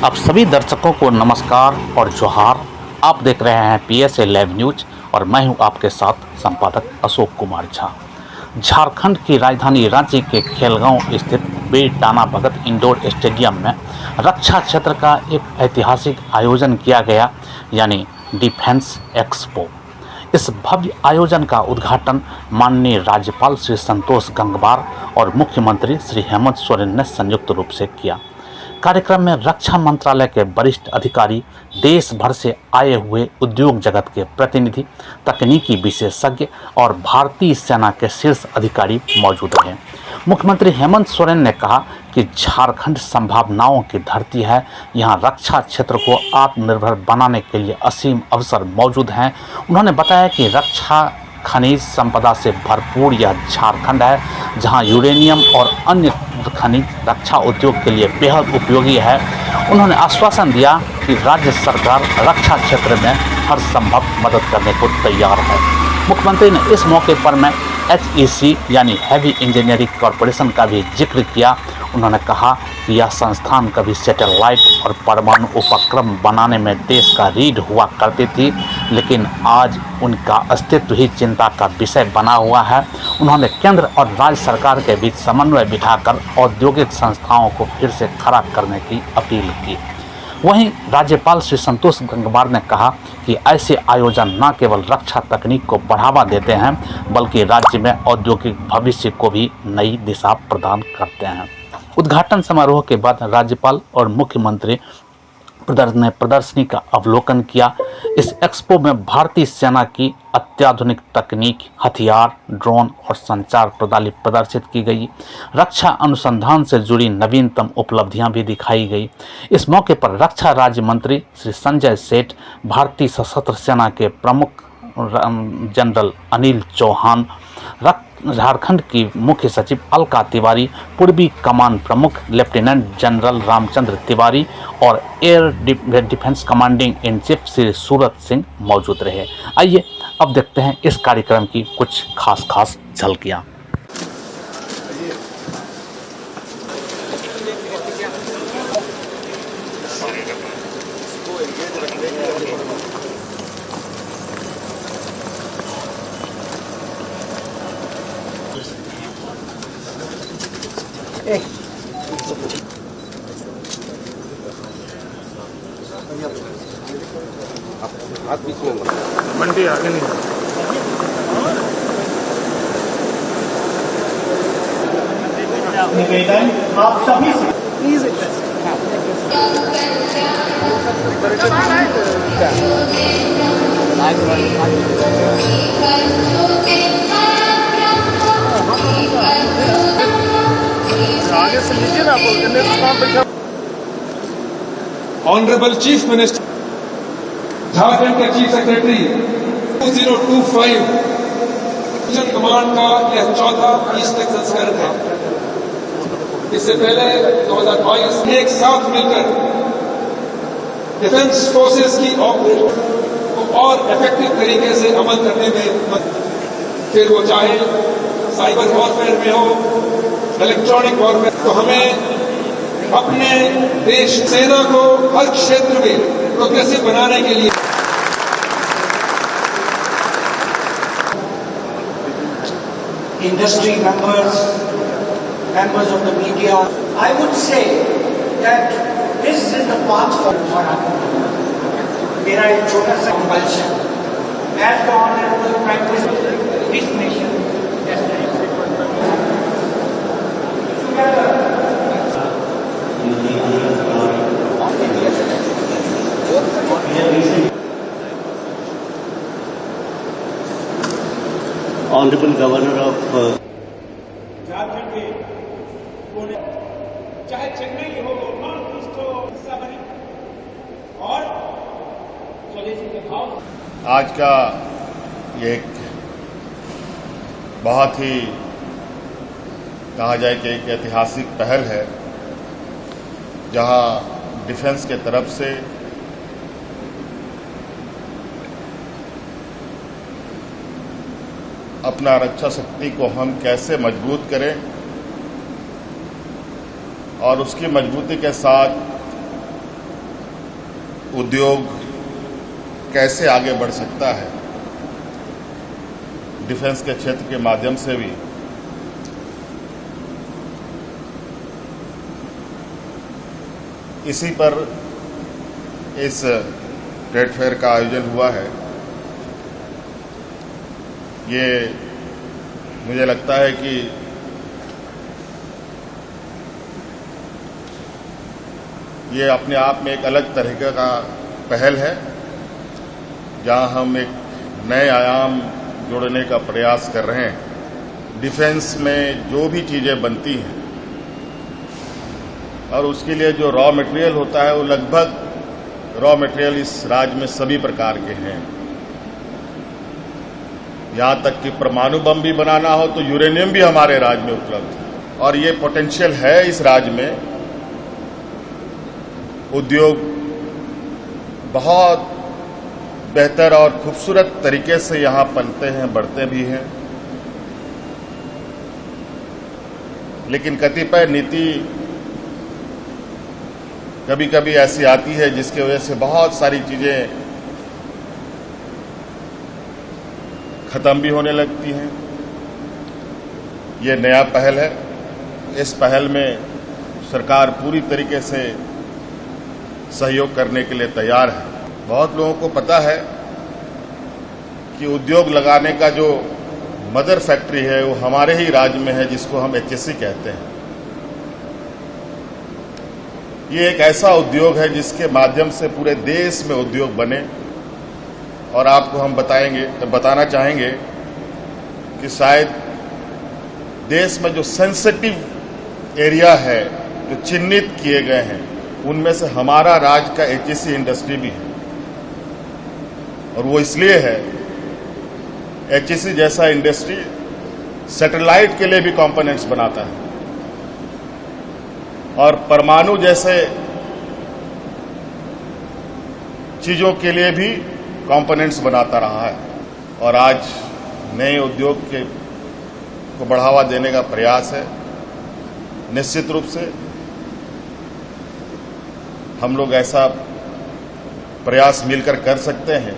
आप सभी दर्शकों को नमस्कार और जोहार। आप देख रहे हैं PSA लाइव न्यूज और मैं हूं आपके साथ संपादक अशोक कुमार झा। झारखंड की राजधानी रांची के खेलगांव स्थित वीर टाना भगत इंडोर स्टेडियम में रक्षा क्षेत्र का एक ऐतिहासिक आयोजन किया गया, यानी डिफेंस एक्सपो। इस भव्य आयोजन का उद्घाटन माननीय राज्यपाल श्री संतोष गंगवार और मुख्यमंत्री श्री हेमंत सोरेन ने संयुक्त रूप से किया। कार्यक्रम में रक्षा मंत्रालय के वरिष्ठ अधिकारी, देश भर से आए हुए उद्योग जगत के प्रतिनिधि, तकनीकी विशेषज्ञ और भारतीय सेना के शीर्ष अधिकारी मौजूद रहे। मुख्यमंत्री हेमंत सोरेन ने कहा कि झारखंड संभावनाओं की धरती है। यहाँ रक्षा क्षेत्र को आत्मनिर्भर बनाने के लिए असीम अवसर मौजूद हैं। उन्होंने बताया कि रक्षा खनिज संपदा से भरपूर यह झारखंड है, जहां यूरेनियम और अन्य खनिज रक्षा उद्योग के लिए बेहद उपयोगी है। उन्होंने आश्वासन दिया कि राज्य सरकार रक्षा क्षेत्र में हर संभव मदद करने को तैयार है। मुख्यमंत्री ने इस मौके पर मैं HEC यानी हैवी इंजीनियरिंग कॉरपोरेशन का भी जिक्र किया। उन्होंने कहा कि यह संस्थान कभी सैटेलाइट और परमाणु उपक्रम बनाने में देश का रीढ़ हुआ करती थी, लेकिन आज उनका अस्तित्व ही चिंता का विषय बना हुआ है। उन्होंने केंद्र और राज्य सरकार के बीच समन्वय बिठाकर औद्योगिक संस्थाओं को फिर से खड़ा करने की अपील की। वहीं राज्यपाल श्री संतोष गंगवार ने कहा कि ऐसे आयोजन न केवल रक्षा तकनीक को बढ़ावा देते हैं, बल्कि राज्य में औद्योगिक भविष्य को भी नई दिशा प्रदान करते हैं। उद्घाटन समारोह के बाद राज्यपाल और मुख्यमंत्री ने प्रदर्शनी का अवलोकन किया। इस एक्सपो में भारतीय सेना की अत्याधुनिक तकनीक, हथियार, ड्रोन और संचार प्रणाली प्रदर्शित की गई। रक्षा अनुसंधान से जुड़ी नवीनतम उपलब्धियां भी दिखाई गई। इस मौके पर रक्षा राज्य मंत्री श्री संजय सेठ, भारतीय सशस्त्र सेना के प्रमुख जनरल अनिल चौहान, झारखंड की मुख्य सचिव अलका तिवारी, पूर्वी कमान प्रमुख लेफ्टिनेंट जनरल रामचंद्र तिवारी और air defence commanding in chief Shri Surat Singh मौजूद रहे। आइए अब देखते हैं इस कार्यक्रम की कुछ खास झलकियाँ। हाथ बीच में मंडी आगे नहीं निवेदन आप सभी से प्लीज आगे से लीजिए ना, बैठा। ऑनरेबल चीफ मिनिस्टर, झारखंड के चीफ सेक्रेटरी 2025 मिशन कमांड का यह चौथा ईस्ट टेक्सास संस्करण है। इससे पहले 2022 में एक साथ मिलकर डिफेंस फोर्सेस की ऑपरेशन को और इफेक्टिव तरीके से अमल करने में, फिर वो चाहे साइबर वॉरफेयर में हो, इलेक्ट्रॉनिक वॉरफेयर, तो हमें अपने देश सेना को हर क्षेत्र में प्रोग्रेसिव बनाने के लिए industry members of the media, I would say that this is the path forward. मेरा एक छोटा सा compulsion, as the honorable Prime Minister, this nation Honorable Governor of Jharkhand के कोने, चाहे चेन्नई हो, नॉर्थ ईस्ट हो, हिस्सा बने और स्वदेशी के भाव। आज का ये एक बहुत ही कहा जाए कि एक ऐतिहासिक पहल है, जहां डिफेंस के तरफ से अपना रक्षा शक्ति को हम कैसे मजबूत करें और उसकी मजबूती के साथ उद्योग कैसे आगे बढ़ सकता है डिफेंस के क्षेत्र के माध्यम से भी, इसी पर इस ट्रेड फेयर का आयोजन हुआ है। ये मुझे लगता है कि ये अपने आप में एक अलग तरीके का पहल है, जहां हम एक नए आयाम जोड़ने का प्रयास कर रहे हैं। डिफेंस में जो भी चीजें बनती हैं और उसके लिए जो रॉ मटेरियल होता है, वो लगभग रॉ मटेरियल इस राज्य में सभी प्रकार के हैं। यहां तक कि परमाणु बम भी बनाना हो तो यूरेनियम भी हमारे राज्य में उपलब्ध है, और ये पोटेंशियल है इस राज्य में। उद्योग बहुत बेहतर और खूबसूरत तरीके से यहां पनते हैं, बढ़ते भी हैं, लेकिन कतिपय नीति कभी कभी ऐसी आती है जिसकी वजह से बहुत सारी चीजें खत्म भी होने लगती हैं। ये नया पहल है। इस पहल में सरकार पूरी तरीके से सहयोग करने के लिए तैयार है। बहुत लोगों को पता है कि उद्योग लगाने का जो मदर फैक्ट्री है वो हमारे ही राज्य में है, जिसको हम HSC कहते हैं। ये एक ऐसा उद्योग है जिसके माध्यम से पूरे देश में उद्योग बने, और आपको हम बताना चाहेंगे कि शायद देश में जो सेंसिटिव एरिया है, जो चिन्हित किए गए हैं, उनमें से हमारा राज्य का HSC इंडस्ट्री भी है। और वो इसलिए है, HSC जैसा इंडस्ट्री सैटेलाइट के लिए भी कंपोनेंट्स बनाता है, और परमाणु जैसे चीजों के लिए भी कंपोनेंट्स बनाता रहा है। और आज नए उद्योग को बढ़ावा देने का प्रयास है। निश्चित रूप से हम लोग ऐसा प्रयास मिलकर कर सकते हैं,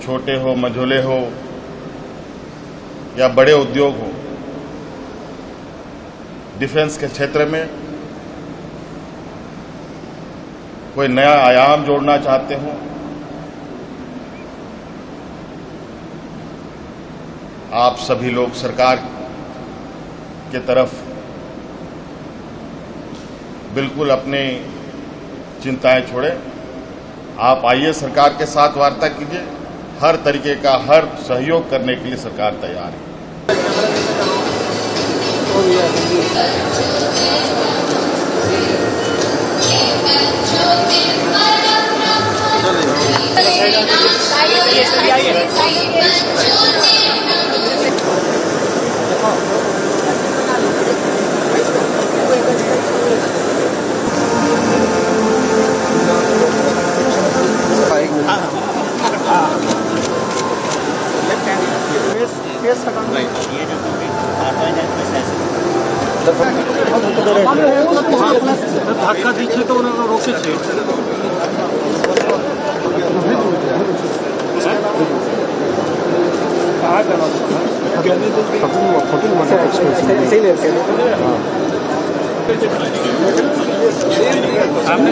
छोटे हो, मझोले हो या बड़े उद्योग हो। डिफेंस के क्षेत्र में कोई नया आयाम जोड़ना चाहते हो, आप सभी लोग सरकार की तरफ बिल्कुल अपनी चिंताएं छोड़ें। आप आइए, सरकार के साथ वार्ता कीजिए। हर तरीके का हर सहयोग करने के लिए सरकार तैयार है। ধাক্কা দিচ্ছে তো ওনারা রকেছে। आपने